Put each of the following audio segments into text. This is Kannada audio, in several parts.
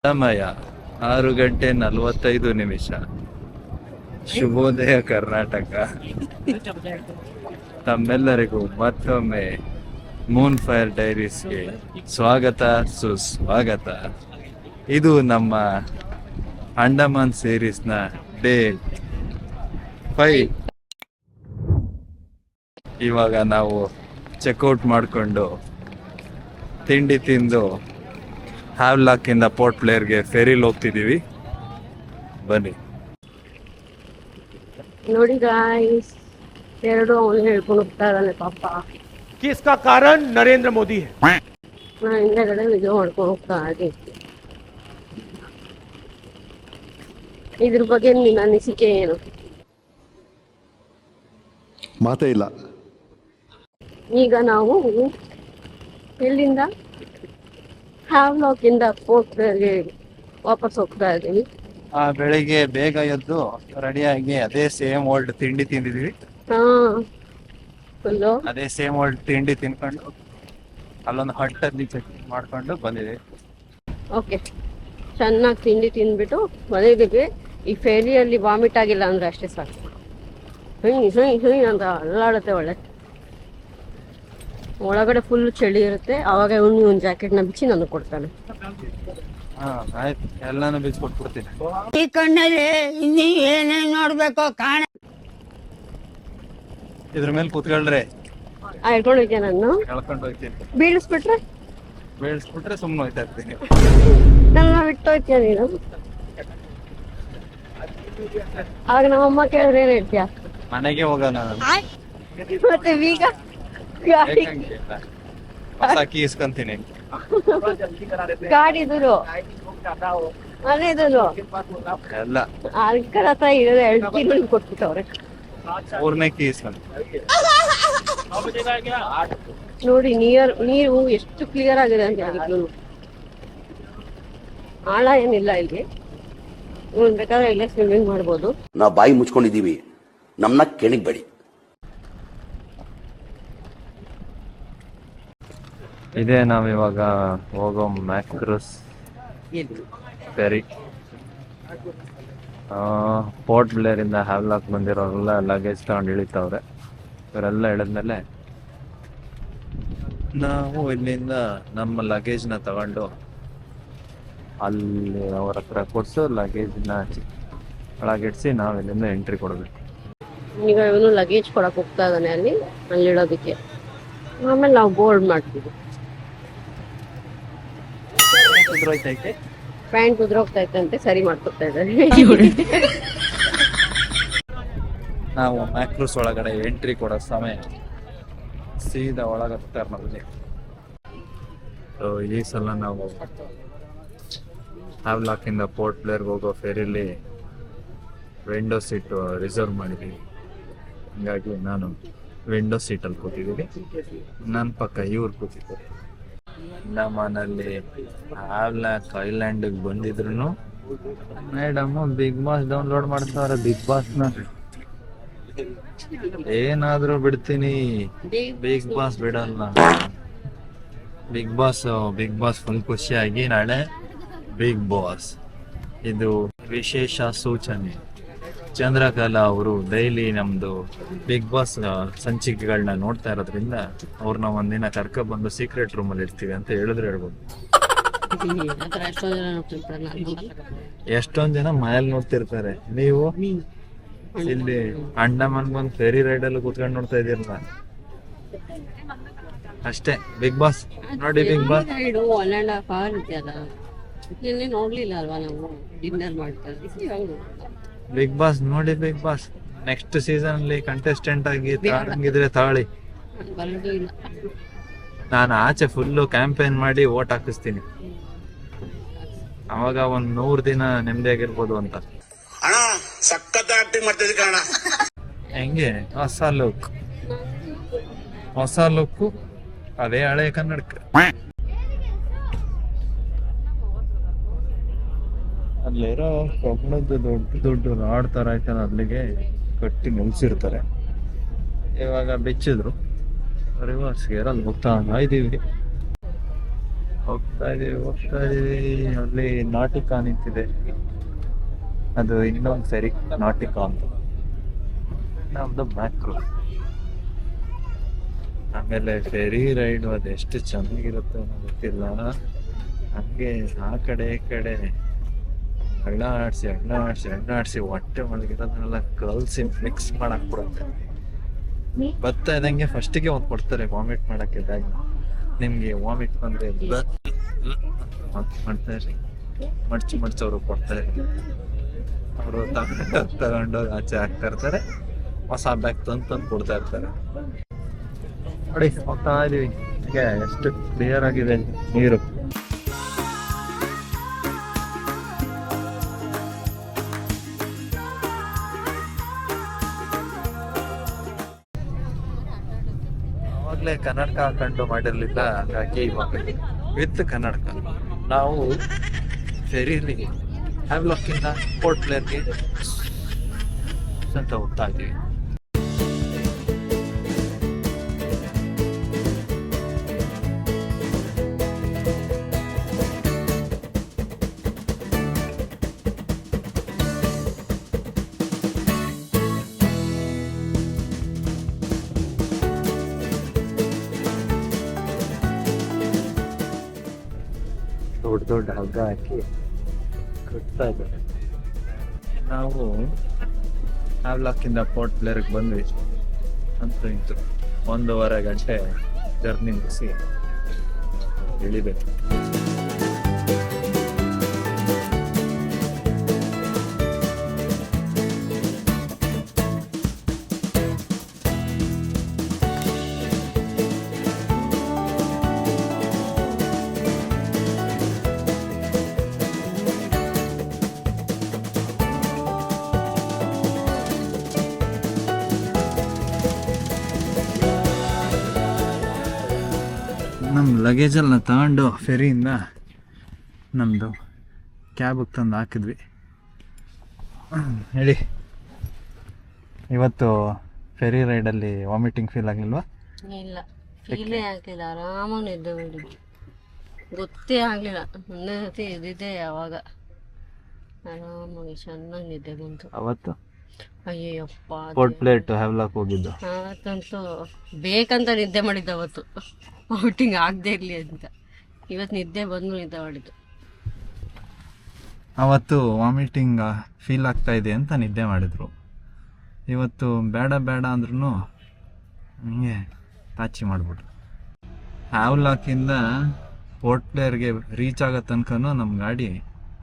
ಸಮಯ 6:45. ಶುಭೋದಯ ಕರ್ನಾಟಕ. ತಮ್ಮೆಲ್ಲರಿಗೂ ಮತ್ತೊಮ್ಮೆ ಮೂನ್ ಫೈರ್ ಡೈರೀಸ್ಗೆ ಸ್ವಾಗತ ಸುಸ್ವಾಗತ. ಇದು ನಮ್ಮ ಅಂಡಮಾನ್ ಸೀರೀಸ್ನ ಡೇ 5. ಇವಾಗ ನಾವು ಚೆಕ್ಔಟ್ ಮಾಡಿಕೊಂಡು ತಿಂಡಿ ತಿಂದು ಹ್ಯಾವ್ಲಾಕ್ ಇಂದ ಪೋರ್ಟ್ ಬ್ಲೇರ್ಗೆ ಫೆರಿಲ್ ಹೋಗ್ತಿದೀವಿ. ಬನ್ನಿ ನೋಡಿ ಗಾಯ್ಸ್, ಎರಡು ಅವನು ಹೇಳ್ಕೊಂಡು ಹೋಗ್ತಾ ಇದ್ದಾನೆ ಪಾಪ. इसका कारण नरेंद्र मोदी है. ನಾನು ಹಿಂದೆಗಡೆ ವಿಡಿಯೋ ಮಾಡ್ಕೊಂಡು ಹೋಗ್ತಾ ಇದ್ದೀನಿ. ಇದ್ರ ಬಗ್ಗೆ ನಿನ್ನ ಅನಿಸಿಕೆ ಏನು? ಮಾತೇ ಇಲ್ಲ. ಈಗ ನಾವು ಎಲ್ಲಿಂದ ಹ್ಯಾವ್ಲಾಕ್ ಇಂದ ಪೋರ್ಟ್ ಬ್ಲೇರ್ಗೆ ವಾಪಸ್ ಹೋಗ್ತಾ ಇದ್ದೀವಿ. ಬೆಳಿಗ್ಗೆ ಬೇಗ ಎದ್ದು ರೆಡಿಯಾಗಿ ಅದೇ ಸೇಮ್ ಓಲ್ಡ್ ತಿಂಡಿ ತಿಂದಿದ್ವಿ. ಹಾ, ಫುಲ್ಲು ಅದೇ ಸೇಮ್ ಓಲ್ಡ್ ತಿಂಡಿ ತಿನ್ಕೊಂಡು ಅಲ್ಲೊಂದು ಹಟ್ಟಲ್ಲಿ ಚೆಕ್ ಮಾಡ್ಕೊಂಡು ಬಂದಿದ್ದೀವಿ. ಓಕೆ, ಚೆನ್ನಾಗಿ ತಿಂಡಿ ತಿಂದ್ಬಿಟ್ಟು ಬಂದಿದ್ದೀವಿ. ಈ ಫೇರಿಯಲ್ಲಿ ವಾಮಿಟ್ ಆಗಿಲ್ಲ ಅಂದ್ರೆ ಅಷ್ಟೇ ಸಾಕು. ಹುಯ್ ಅಂತ ಅಲ್ಲಾಡುತ್ತೆ. ಒಳಗಡೆ ಫುಲ್ ಚಳಿ ಇರುತ್ತೆ. ಆವಾಗ ಇವನು ಒಂದು ಜಾಕೆಟ್ನ ಬಿಚ್ಚಿ ನನಗೆ ಕೊಡ್ತಾನೆ. ಆಯ್ತು, ಎಲ್ಲಾನು ಬಿಚ್ಕೊಟ್ಬಿಡ್ತೀನಿ. ಈ ಕಣ್ಣಲ್ಲಿ ಇನ್ನೀ ಏನೇನ್ ನೋಡ್ಬೇಕು ಕಾಣ. ಇದ್ರ ಮೇಲೆ ಕೂತ್ಕೊಳ್ರೆ ಇಟ್ಕೊಂಡು ಹೋಗ್ತೀನಿ, ನಾನು ಎಳ್ಕೊಂಡು ಹೋಗ್ತೀನಿ. ಬೀಳಿಸ್ಬಿಟ್ರೆ ಸುಮ್ಮನೆ ಹೋಗ್ತಾ ಇರ್ತೀನಿ. ನನ್ನ ಬಿಟ್ಟು ಹೋಗ್ತೀಯ ನೀನು. ಆಗ ನಮ್ಮಮ್ಮ ಕೇಳಿದ್ರೆ ಏನ್ ಹೇಳ್ತೀಯ? ಮನೆಗೆ ಹೋಗೋಣ. ಮತ್ತೆ ಈಗ ಗಾಡಿ ಹೊಸ ಕೀ ಇಸ್ಕೊಂತೀನಿ. ಗಾಡಿದು ಮನೆದು ಎಲ್ಲ ಅಲ್ಕರ ಹತ್ರ ಇರೋದು 2 ಕೀ ಕೊಟ್ಬಿಟ್ಟವ್ರೆ. 3ನೇ ಕೀ ಇಸ್ಕೊಂತೀನಿ. ನೋಡಿ ನೀರು ಎಷ್ಟು ಕ್ಲಿಯರ್ ಆಗಿದೆ ಅಂತ ಹೇಳಿದ್ರು. ಆಳ ಏನಿಲ್ಲ ಇಲ್ಲಿ. ಬೇಕಾದ್ರೆ ಇಲ್ಲೇ ಸ್ವಿಮ್ಮಿಂಗ್ ಮಾಡ್ಬೋದು. ನಾವು ಬಾಯಿ ಮುಚ್ಕೊಂಡಿದೀವಿ, ನಮ್ಮನ್ನ ಕೆಣಿಗ್ಬೇಡಿ. ಇದೇ ನಾವಿವಾಗ ಹೋಗೋ ಮ್ಯಾಕ್ರಸ್ ಫೆರಿ. ಪೋರ್ಟ್ ಬ್ಲೇರ್ ಇಂದ ಹ್ಯಾವ್ಲಾಕ್ ಬಂದಿರೋರೆಲ್ಲ ಲಗೇಜ್ ತಗೊಂಡು ಇಳಿತಾವ್ರೆ. ಇವರೆಲ್ಲ ಇಳಿದ್ಮೇಲೆ ನಾವು ಇಲ್ಲಿಂದ ನಮ್ಮ ಲಗೇಜ್ನ ತಗೊಂಡು ಅಲ್ಲಿ ಅವ್ರ ಹತ್ರ ಕೊಟ್ಟು ಲಗೇಜ್ನ ಒಳಗಿಡ್ಸಿ ನಾವು ಇಲ್ಲಿಂದ ಎಂಟ್ರಿ ಕೊಡಬೇಕು. ಈಗ ಇವನು ಲಗೇಜ್ ಕೊಡಕ್ ಹೋಗ್ತಾ ಇದ್ದಾನೆ ಅಲ್ಲಿಡೋದಕ್ಕೆ. ಆಮೇಲೆ ನಾವು ಬೋರ್ಡ್ ಮಾಡ್ತೀವಿ. ಪ್ಯಾಂಟ್ ಉದ್ರೋಗ್ತೈತೆ ಸರಿ ಮಾಡ್ಕೊತಾ ಇದ್ದಾರೆ. ನಾವು ಮ್ಯಾಕ್ರೂಸ್ ಒಳಗಡೆ ಎಂಟ್ರಿ ಕೊಡೋ ಸಮಯ ಸೀದಾ ಒಳಗತ್ತಾರೆ ನಮಗೆ. ಈ ಸಲ ನಾವು ಹ್ಯಾವ್ಲಾಕ್ ಇಂದ ಪೋರ್ಟ್ ಬ್ಲೇರ್ಗೆ ಹೋಗೋ ಫೆರಿಲಿ ವಿಂಡೋ ಸೀಟ್ ರಿಸರ್ವ್ ಮಾಡಿದ್ದೀವಿ. ಹೀಗಾಗಿ ನಾನು ವಿಂಡೋ ಸೀಟಲ್ಲಿ ಕೂತಿದ್ದೀನಿ. ನನ್ನ ಪಕ್ಕ ಇವ್ರು ಕೂತಿದ್ದಾರೆ. ಅಂಡಮಾನಲ್ಲಿ ಹ್ಯಾವ್ಲಾಕ್ ಐಲ್ಯಾಂಡಿಗೆ ಬಂದಿದ್ರು ಮೇಡಮ್ ಬಿಗ್ ಬಾಸ್ ಡೌನ್ಲೋಡ್ ಮಾಡ್ತಾರ. ಬಿಗ್ ಬಾಸ್ನ ಏನಾದ್ರೂ ಬಿಡ್ತೀನಿ, ಬಿಗ್ ಬಾಸ್ ಬಿಡಲ್ಲ. ಬಿಗ್ ಬಾಸ್ ಫುಲ್ ಖುಷಿಯಾಗಿ ನಾಳೆ ಬಿಗ್ ಬಾಸ್. ಇದು ವಿಶೇಷ ಸೂಚನೆ. ಚಂದ್ರಕಲಾ ಅವರು ಡೈಲಿ ನಮ್ದು ಬಿಗ್ ಬಾಸ್ ಸಂಚಿಕೆಗಳನ್ನ ನೋಡ್ತಾ ಇರೋದ್ರಿಂದ ಅವ್ರನ್ನ ಒಂದಿನ ಕರ್ಕೊಂಡ್ಬಂದು ಸೀಕ್ರೆಟ್ ರೂಮ್ ಅಲ್ಲಿ ಇರ್ತೀವಿ ಅಂತ ಹೇಳಿದ್ರೆ ಹೇಳ್ಬೋದು. ಎಷ್ಟೊಂದ್ ಜನ ಮನೇಲಿ ನೋಡ್ತಿರ್ತಾರೆ. ನೀವು ಇಲ್ಲಿ ಅಂಡಮಾನ್ ಬಂದು ಫೆರಿ ರೈಡ್ ಅಲ್ಲಿ ಕೂತ್ಕೊಂಡು ನೋಡ್ತಾ ಇದೀರಲ್ಲ, ಅಷ್ಟೇ. ಬಿಗ್ ಬಾಸ್ ನೋಡಿ, ಬಿಗ್ ಬಾಸ್ 1.5 hour ಇದೆಯಲ್ಲ, ನಿನ್ನೆ ನೋಡ್ಲಿಲ್ಲ ಅಲ್ವಾ ನಾವು ಡಿನ್ನರ್ ಮಾಡ್ತಾ ಇದ್ದೀವಿ. ಬಿಗ್ ಬಾಸ್ ನೋಡಿ. ಬಿಗ್ ಬಾಸ್ ನೆಕ್ಸ್ಟ್ ಸೀಸನ್ ಅಲ್ಲಿ ಕಂಟೆಸ್ಟೆಂಟ್ ಆಗಿ ತಾಳಂಗಿದ್ರೆ ತಾಳಿ. ನಾನು ಆಚೆ ಫುಲ್ಲು ಕ್ಯಾಂಪೇನ್ ಮಾಡಿ ವೋಟ್ ಹಾಕಿಸ್ತೀನಿ. ಅವಾಗ 100 ದಿನ ನೆಮ್ಮದಿಯಾಗಿರ್ಬೋದು ಅಂತ. ಹೆಂಗೆ ಹೊಸ ಲುಕ್ ಅದೇ ಹಳೆ ಕನ್ನಡಕ್ಕೆ. ಅಲ್ಲಿರೋ ಕಬ್ಬಣದ ದೊಡ್ಡ ರಾಡ್ ತರ ಐತಲ್ಲ, ಅಲ್ಲಿಗೆ ಕಟ್ಟಿ ನಿಲ್ಸಿರ್ತಾರೆ. ಇವಾಗ ಬೆಚ್ಚಿದ್ರು ರಿವರ್ಸ್ ಗೇರ್ ಅಲ್ಲಿ ಹೋಗ್ತಾ ಇದೀವಿ. ಹೋಗ್ತಾ ಇದೀವಿ. ಅಲ್ಲಿ ನಾಟಿಕಾ ನಿಂತಿದೆ, ಅದು ಇನ್ನೊಂದು ಫೆರಿ ನಾಟಿಕಾ ಅಂತ. ನಮ್ದು ಮ್ಯಾಕ್ರೋ. ಆಮೇಲೆ ಫೆರಿ ರೈಡ್ ಅದು ಎಷ್ಟು ಚೆನ್ನಾಗಿರುತ್ತೆ ಅನ್ನೋ ಗೊತ್ತಿಲ್ಲ. ಹಂಗೆ ಆ ಕಡೆ ಈ ಕಡೆ ಹಳ್ಳ ಆಡ್ಸಿ ಹೊಟ್ಟೆ ಒಳಗಿರೋದನ್ನೆಲ್ಲ ಕಲ್ಸಿ ಮಿಕ್ಸ್ ಮಾಡಕ್ ಬಿಡುತ್ತೆ. ಬರ್ತಾ ಇದ್ದಂಗೆ ಫಸ್ಟಿಗೆ ಒಂದು ಕೊಡ್ತಾರೆ ವಾಮಿಟ್ ಮಾಡಕ್ಕೆ ಬ್ಯಾಗ್. ನಿಮ್ಗೆ ವಾಮಿಟ್ ಬಂದ್ರೆ ಮಾಡ್ತಾ ಇರ್ರಿ, ಮಡ್ಚಿ ಅವರು ಕೊಡ್ತಾರೆ. ಅವರು ತಗೊಂಡೋಗಿ ಆಚೆ ಹಾಕ್ತಾ ಇರ್ತಾರೆ, ಹೊಸ ಬ್ಯಾಗ್ ತಂದು ಕೊಡ್ತಾ ಇರ್ತಾರೆ. ನೋಡಿ ಹೋಗ್ತಾ ಇದೀವಿ. ಹೀಗೆ ಎಷ್ಟು ಕ್ಲಿಯರ್ ಆಗಿದೆ ನೀರು. ಅವಾಗ್ಲೇ ಕನ್ನಡಕ ಹಾಕೊಂಡು ಮಾಡಿರ್ಲಿಲ್ಲ, ಹಾಗಾಗಿ ಇವಾಗ ವಿತ್ ಕನ್ನಡಕ ನಾವು ಫೆರಿಲಿ ಹ್ಯಾವ್ಲಾಕ್ ಇಂದ ಪೋರ್ಟ್ ಬ್ಲೇರ್ಗೆ ಅಂತ ಹೋಗ್ತಾ ಇದೀವಿ. ದೊಡ್ಡ ಹಗ್ಗ ಹಾಕಿ ಕಟ್ತಾ ಇದ್ದಾರೆ. ನಾವು ಹ್ಯಾವ್ಲಾಕಿಂದ ಪೋರ್ಟ್ ಬ್ಲೇರ್ಗೆ ಬಂದ್ವಿ. ಅಂತೂ ಇಂತು 1.5 ಗಂಟೆ ಜರ್ನಿ ಮುಗಿಸಿ ಇಳಿಬೇಕು. ನಮ್ಮ ಲಗೇಜೆಲ್ಲ ತಗೊಂಡು ಫೆರಿಯಿಂದ ನಮ್ಮದು ಕ್ಯಾಬಿಗೆ ತಂದು ಹಾಕಿದ್ವಿ. ಹೇಳಿ, ಇವತ್ತು ಫೆರಿ ರೈಡಲ್ಲಿ ವಾಮಿಟಿಂಗ್ ಫೀಲ್ ಆಗಲಿಲ್ವಾ? ಇಲ್ಲ, ಫೀಲೇ ಆಗಲಿಲ್ಲ. ಆರಾಮಾಗಿ ನಿದ್ದೆ ಮಾಡಿದ್ವಿ, ಗೊತ್ತೇ ಆಗಲಿಲ್ಲ. ಒಂದೇ ಸತಿ ಎದ್ದಿದ್ದೆ ಯಾವಾಗ, ಆರಾಮಾಗಿ ಚೆನ್ನಾಗಿ ನಿದ್ದೆ ಬಂತು ಅವತ್ತು. ಅಯ್ಯಪ್ಪ, ಪೋರ್ಟ್ ಬ್ಲೇರ್ ಟು ಹ್ಯಾವ್ಲಾಕ್ ಹೋಗಿದ್ದು. ಅವತ್ತಂತೂ ಬೇಕಂತ ನಿದ್ದೆ ಮಾಡಿದ್ದು. ಅವತ್ತು ಔಟಿಂಗ್ ಆಗದೆ ಇರಲಿ ಅಂತ. ಇವತ್ತು ನಿದ್ದೆ ಬಂದು ನಿದ್ದೆ ಮಾಡಿದ್ದು. ಅವತ್ತು ವಾಮಿಟಿಂಗ್ ಫೀಲ್ ಆಗ್ತಾ ಇದೆ ಅಂತ ನಿದ್ದೆ ಮಾಡಿದ್ರು. ಇವತ್ತು ಬೇಡ ಅಂದ್ರೂ ಹಂಗೆ ತಾಚಿ ಮಾಡಿಬಿಟ್ರು. ಹ್ಯಾವ್ಲಾಕಿಂದ ಪೋರ್ಟ್ ಬ್ಲೇರ್ಗೆ ರೀಚ್ ಆಗೋ ತನಕನೂ ನಮ್ಮ ಗಾಡಿ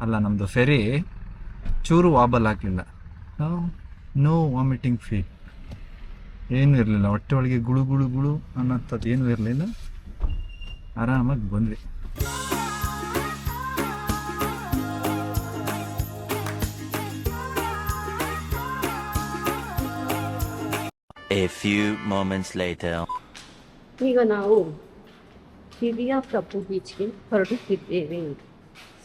ಅಲ್ಲ, ನಮ್ಮದು ಫೆರಿ ಚೂರು ವಾಬಲ್ ಆಗಲಿಲ್ಲ. ನೋ ವಾಮಿಟಿಂಗ್ ಫೀಲ್, ಏನೂ ಇರಲಿಲ್ಲ. ಹೊಟ್ಟೆ ಒಳಗೆ ಗುಳು ಅನ್ನೋಂಥದ್ದು ಏನೂ ಇರಲಿಲ್ಲ. ಆರಾಮಾಗಿ ಬಂದ್ವಿ. A few moments later. ಈಗ ನಾವು ಹಿರಿಯ ಪ್ರಭು ಬೀಚ್ಗೆ ಹೊರಡುತ್ತಿದ್ದೇವೆ.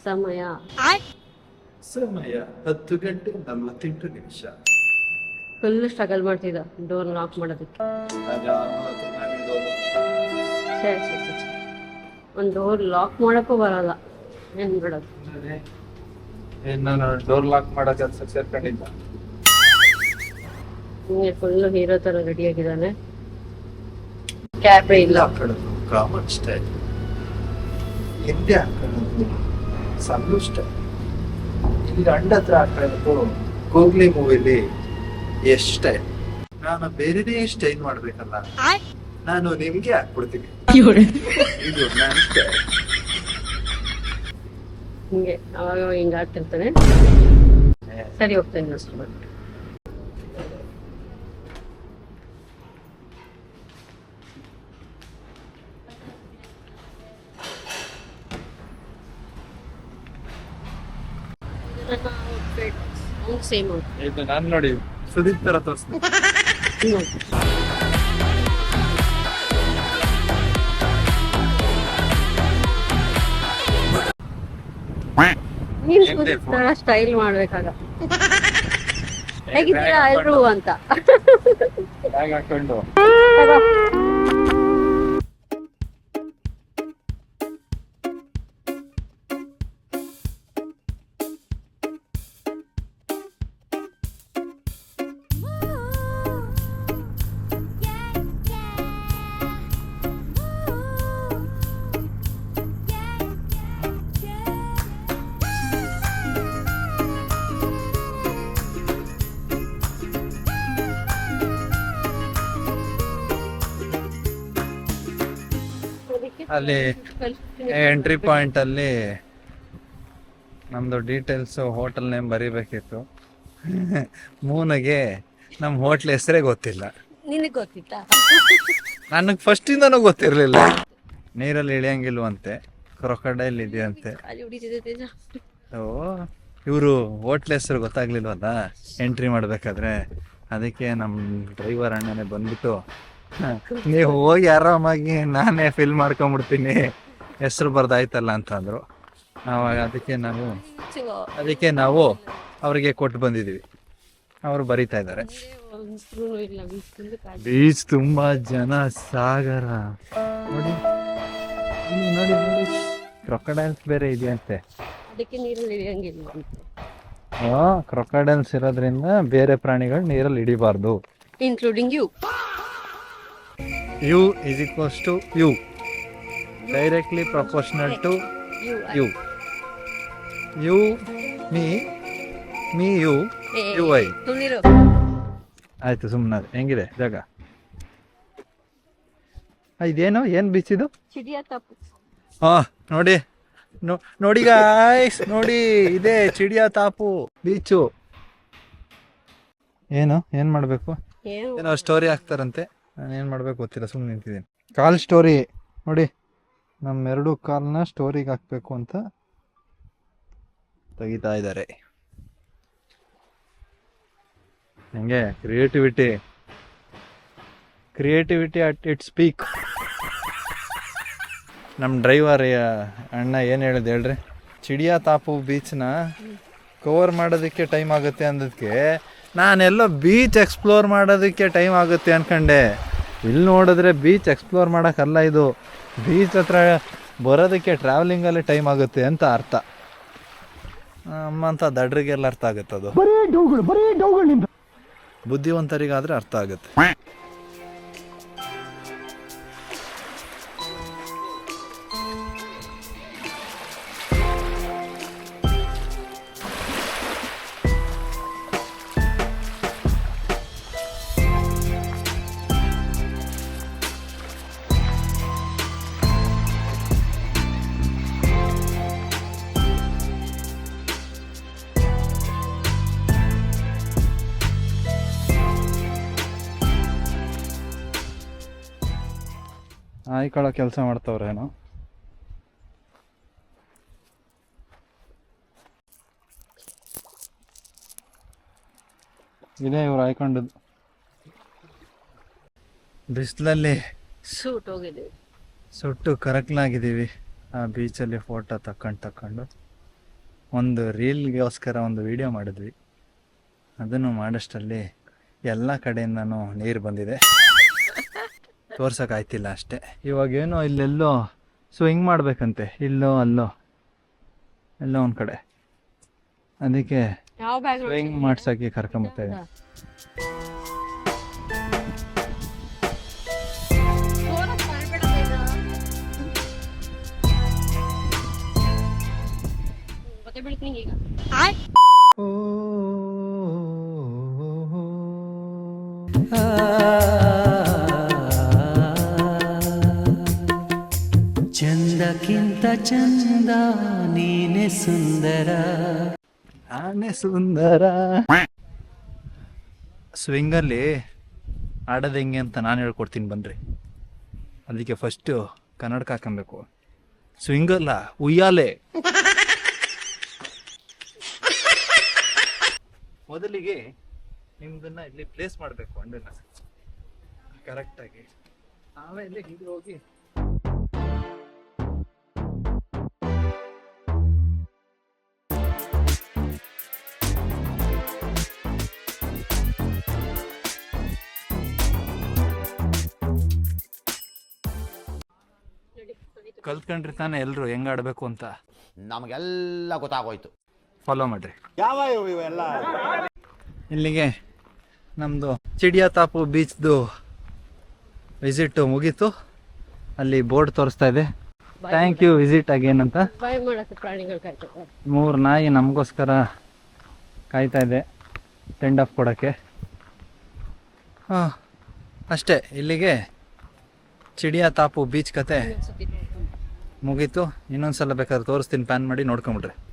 ಸಮಯ 10:48. ಫುಲ್ ಸ್ಟ್ರಗಲ್ ಮಾಡ್ತಿದ್ದ ಡೋರ್ ಲಾಕ್ ಮಾಡೋದಕ್ಕೆ. ಒಂದು ಡೋರ್ ಲಾಕ್ ಮಾಡೋಕ್ಕೂ ಬರಲ್ಲ, ಏನು ಬಿಡೋದು. ನಾನು ಡೋರ್ ಲಾಕ್ ಮಾಡೋ ಕೆಲಸ ಸೇರ್ಕೊಂಡಿದ್ದ. ಹಿಂಗೆ ಫುಲ್ ಹೀರೋ ಥರ ರೆಡಿ ಆಗಿದ್ದಾನೆ. ಕ್ಯಾಬ್ ಇಲ್ಲ, ಹಾಕೊಳ್ಳೋದು ಕಾಮನ್ ಸ್ಟೈಲ್. ಹಿಂದೆ ಹಾಕೊಳ್ಳೋದು ಸಣ್ಣ ಸ್ಟೈಲ್. ಇಲ್ಲಿ ಅಂಡ ಹತ್ರ ಹಾಕೊಳ್ಳೋದು ಕೋಗ್ಲಿ ಮೂವಿಲಿ ಎಷ್ಟು ಸ್ಟೈಲ್. ನಾನು ಬೇರೆನೇ ಸ್ಟೈಲ್ ಮಾಡ್ಬೇಕಲ್ಲ, ನಾನು ನಿಮ್ಗೆ ಹಾಕ್ಬಿಡ್ತೀನಿ. ಇದು ನನ್ನ ಸ್ಟೈಲ್. ಹಿಂಗೆ ಅವಾಗ ಹಿಂಗೆ ಆಡ್ತಿರ್ತಾನೆ. ಸರಿ, ಹೋಗ್ತೇನೆ ಅಷ್ಟು. ಸೇಮ್ ಇದು ನಾನು ನೋಡಿ ಸುದೀಪ್ ತರ ತೋರಿಸ್ತೀನಿ. ನೀನ್ ಸುದೀಪ್ ತರ ಸ್ಟೈಲ್ ಮಾಡ್ಬೇಕಾಗ. ಹೇಗಿದ್ದೀರಾ ಎಲ್ರು ಅಂತ ಬ್ಯಾಗ್ ಹಾಕೊಂಡು ಅಲ್ಲಿ ಎಂಟ್ರಿ ಪಾಯಿಂಟ್ ಅಲ್ಲಿ ನಮ್ದು ಡೀಟೇಲ್ಸ್ ಹೋಟೆಲ್ ನೇಮ್ ಬರಿಬೇಕಿತ್ತು. ಮೂನಗೆ ನಮ್ಮ ಹೋಟ್ಲ್ ಹೆಸರೇ ಗೊತ್ತಿಲ್ಲ. ನಿನಗೆ ಗೊತ್ತಿತ್ತಾ? ನನಗೆ ಫಸ್ಟಿಂದನೂ ಗೊತ್ತಿರಲಿಲ್ಲ. ನೀರಲ್ಲಿ ಇಳಿಯಂಗಿಲ್ವಂತೆ, ಕ್ರೊಕೊಡೈಲ್ ಇದೆಯಂತೆ. ಅಲ್ಲಿ ಹೊಡಿತಿದ್ದೆ ತೇಜ. ಓ, ಇವರು ಹೋಟ್ಲ್ ಹೆಸರು ಗೊತ್ತಾಗ್ಲಿಲ್ವಲ್ಲ ಎಂಟ್ರಿ ಮಾಡ್ಬೇಕಾದ್ರೆ. ಅದಕ್ಕೆ ನಮ್ಮ ಡ್ರೈವರ್ ಅಣ್ಣನೇ ಬಂದ್ಬಿಟ್ಟು, ನೀವು ಹೋಗಿ ಆರಾಮಾಗಿ ನಾನೇ ಫಿಲ್ ಮಾಡ್ಕೊಂಬಿಡ್ತೀನಿ, ಹೆಸರು ಬರ್ದಾಯ್ತಲ್ಲ ಅಂತಂದ್ರು. ಆವಾಗ ಅದಕ್ಕೆ ನಾವು ಅವ್ರಿಗೆ ಕೊಟ್ಟು ಬಂದಿದ್ದೀವಿ. ಅವರು ಬರೀತಾ ಇದ್ದಾರೆ. ಇಲ್ಲ ಬೀಚ್ ತುಂಬಾ ಜನ, ಸಾಗರ ನೋಡಿ ನೋಡಿ ನೋಡಿ. ಕ್ರೊಕೊಡೈಲ್ಸ್ ಬೇರೆ ಇದೆಯಂತೆ. ಅದಕ್ಕೆ ನೀರಲ್ಲಿ ಇಳಿಯಂಗಿಲ್ಲ ಅಂತ. ಕ್ರೊಕೊಡೈಲ್ಸ್ ಇರೋದ್ರಿಂದ ಬೇರೆ ಪ್ರಾಣಿಗಳು ನೀರಲ್ಲಿ ಹಿಡಿಬಾರ್ದು. Including you. You is equals to you, directly proportional to you. You me, me you, you I. ಆಯ್ತು, ಸುಮ್ಮನೆ ಹೆಂಗಿದೆ ಜಾಗ? ಇದೇನು, ಏನ್ ಬೀಚ್ ಇದು? ಚಿಡಿಯಾತಾಪು. ಹಾ ನೋಡಿ ನೋಡಿ ಗಾಯ್ಸ್, ನೋಡಿ ಇದೆ ಚಿಡಿಯಾತಾಪು ಬೀಚು. ಏನ್ ಮಾಡ್ಬೇಕು? ಏನೋ ಸ್ಟೋರಿ ಹಾಕ್ತಾರಂತೆ, ನಾನು ಏನ್ ಮಾಡ್ಬೇಕು ಗೊತ್ತಿಲ್ಲ, ಸುಮ್ಮನೆ ನಿಂತಿದ್ದೀನಿ. ಕಾಲ್ ಸ್ಟೋರಿ ನೋಡಿ, ನಮ್ಮ 2 ಕಾಲ್ನ ಸ್ಟೋರಿಗೆ ಹಾಕ್ಬೇಕು ಅಂತ ತೆಗಿತಾ ಇದ್ದಾರೆ. ಹೆಂಗೆ ಕ್ರಿಯೇಟಿವಿಟಿ ಅಟ್ ಇಟ್ಸ್ ಪೀಕ್. ನಮ್ಮ ಡ್ರೈವರ್ ಅಣ್ಣ ಏನು ಹೇಳಿದೆ ಹೇಳ್ರಿ, ಚಿಡಿಯಾತಾಪು ಬೀಚ್ನ ಕವರ್ ಮಾಡೋದಕ್ಕೆ ಟೈಮ್ ಆಗುತ್ತೆ ಅಂದದಕ್ಕೆ ನಾನೆಲ್ಲೋ ಬೀಚ್ ಎಕ್ಸ್ಪ್ಲೋರ್ ಮಾಡೋದಕ್ಕೆ ಟೈಮ್ ಆಗುತ್ತೆ ಅನ್ಕೊಂಡೆ. ಇಲ್ಲಿ ನೋಡಿದ್ರೆ ಬೀಚ್ ಎಕ್ಸ್ಪ್ಲೋರ್ ಮಾಡೋಕ್ಕಲ್ಲ, ಇದು ಬೀಚ್ ಹತ್ರ ಬರೋದಕ್ಕೆ ಟ್ರಾವೆಲಿಂಗಲ್ಲಿ ಟೈಮ್ ಆಗುತ್ತೆ ಅಂತ ಅರ್ಥ. ನಮ್ಮಂಥ ದಡ್ರಿಗೆಲ್ಲ ಅರ್ಥ ಆಗುತ್ತೆ ಅದು, ಬುದ್ಧಿವಂತರಿಗಾದ್ರೆ ಅರ್ಥ ಆಗುತ್ತೆ. ಆಯ್ಕೊಳ್ಳೋ ಕೆಲಸ ಮಾಡ್ತವ್ರೇನೋ. ಇದೇ ಇವ್ರು ಆಯ್ಕೊಂಡದ್ದು. ಬಿಸಿಲಲ್ಲಿ ಸುಟ್ಟು ಕರಕಲಾಗಿದ್ದೀವಿ. ಆ ಬೀಚಲ್ಲಿ ಫೋಟೋ ತಕೊಂಡು ಒಂದು ರೀಲ್ಗೋಸ್ಕರ ಒಂದು ವಿಡಿಯೋ ಮಾಡಿದ್ವಿ. ಅದನ್ನು ಮಾಡೋಷ್ಟರಲ್ಲಿ ಎಲ್ಲ ಕಡೆಯಿಂದನೂ ನೀರು ಬಂದಿದೆ, ತೋರ್ಸೋಕ್ಕಾಯ್ತಿಲ್ಲ ಅಷ್ಟೇ. ಇವಾಗೇನೋ ಇಲ್ಲೆಲ್ಲೋ ಸ್ವಿಂಗ್ ಮಾಡಬೇಕಂತೆ, ಇಲ್ಲೋ ಅಲ್ಲೋ ಎಲ್ಲೋ ಒಂದು ಕಡೆ. ಅದಕ್ಕೆ ಸ್ವಿಂಗ್ ಮಾಡ್ಸೋಕ್ಕೆ ಕರ್ಕೊಂಬರ್ತಾ ಇದೆ. ಚಂದಕ್ಕಿಂತ ಚಂದ ನೀನೆ ಸುಂದರ, ನಾನೇ ಸುಂದರ. ಸ್ವಿಂಗಲ್ಲಿ ಆಡೋದು ಹೆಂಗೆ ಅಂತ ನಾನು ಹೇಳ್ಕೊಡ್ತೀನಿ ಬನ್ರಿ. ಅದಕ್ಕೆ ಫಸ್ಟು ಕನ್ನಡಕ ಹಾಕೊಬೇಕು. ಸ್ವಿಂಗಲ್ಲ, ಉಯ್ಯಾಲೆ. ಮೊದಲಿಗೆ ನಿಮ್ದನ್ನ ಇಲ್ಲಿ ಪ್ಲೇಸ್ ಮಾಡಬೇಕು, ಹಣ್ಣನ್ನ ಕರೆಕ್ಟಾಗಿ. ಆಮೇಲೆ ಹೀಗೆ ಹೋಗಿ ಕಲ್ತ್ಕೊಂಡ್ರಿ ತಾನೆ ಎಲ್ರು ಹೆಂಗ್ ಆಡ್ಬೇಕು ಅಂತ. ನಮಗೆಲ್ಲ ಗೊತ್ತಾಗೋಯ್ತು. ಫಾಲೋ ಮಾಡ್ರಿ. ಇಲ್ಲಿಗೆ ನಮ್ದು ಚಿಡಿಯಾತಾಪು ಬೀಚ್ದು ವಿಸಿಟ್ ಮುಗೀತು. ಅಲ್ಲಿ ಬೋರ್ಡ್ ತೋರಿಸ್ತಾ ಇದೆ, ಥ್ಯಾಂಕ್ ಯು ವಿಸಿಟ್ ಅಗೇನ್ ಅಂತ. 3 ನಾಯಿ ನಮಗೋಸ್ಕರ ಕಾಯ್ತಾ ಇದೆ ಸೆಂಡ್ ಆಫ್ ಕೊಡೋಕ್ಕೆ. ಅಷ್ಟೇ, ಇಲ್ಲಿಗೆ ಚಿಡಿಯಾತಾಪು ಬೀಚ್ ಕತೆ ಮುಗೀತು. ಇನ್ನೊಂದ್ಸಲ ಬೇಕಾದ್ರೆ ತೋರಿಸ್ತೀನಿ, ಪ್ಯಾನ್ ಮಾಡಿ ನೋಡ್ಕೊಂಬಿಡ್ರಿ.